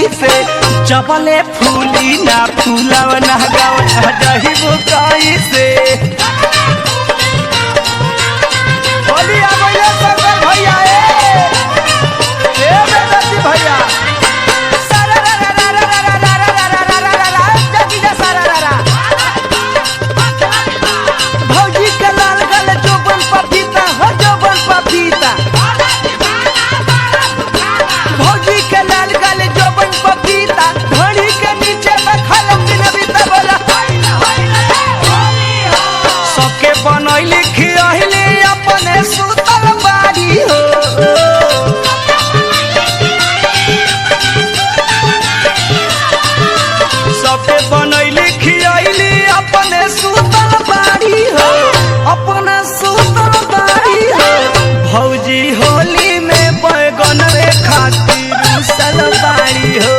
कैसे जबले फूली ना फूलाव ना गावना जहिबो कैसे बोली आ गइले शंकर भैया ए बेदती भैया सारा रा रा रा रा रा रा रा रा रा रा रा जगी जा सारा रा रा भौजी के लाल गल जोबन पपीता हो जोबन पपीता भौजी के लाल गल जोबन पपीता घड़ी के नीचे बखल दिन बीता बोला सबके बनैली खियैली अपने सुतल बाड़ी हो सबके बनैली खियैली अपने सुतल बाड़ी हो अपना सुतल बाड़ी हो भौजी होली में बैगन रे खातिर रुसल बाड़ी हो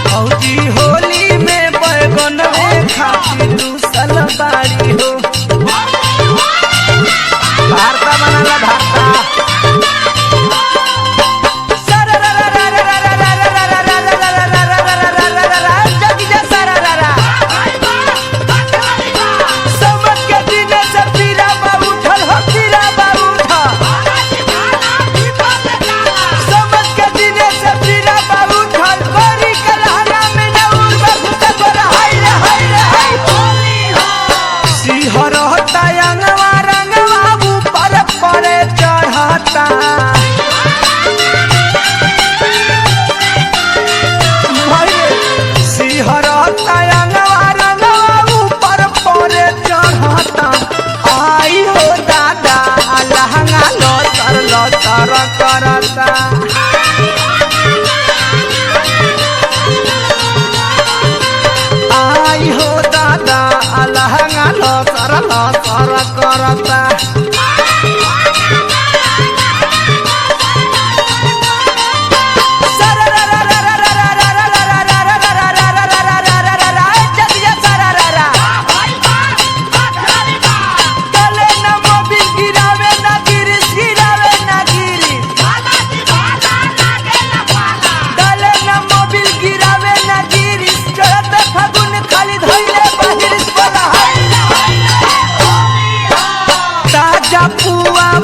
भौजी होली में बैगन रे खातिर रुसल बाड़ी हो भारता बनाला भारता करता आई हो दादा अलहंगा लो सर करता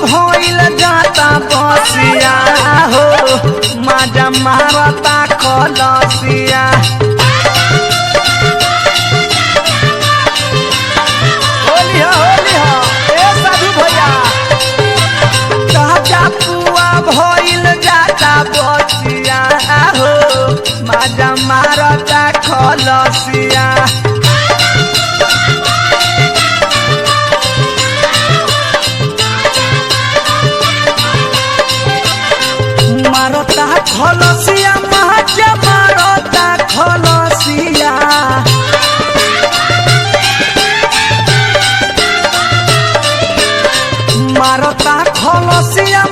भइल जाता बसिया हो माजा मारता कलसिया होली हो ए साधु भैया ताजा पुआ भइल जाता बसिया हो माजा मारता कलसिया खलसिया महाजा मारता खलसिया मारता खलसिया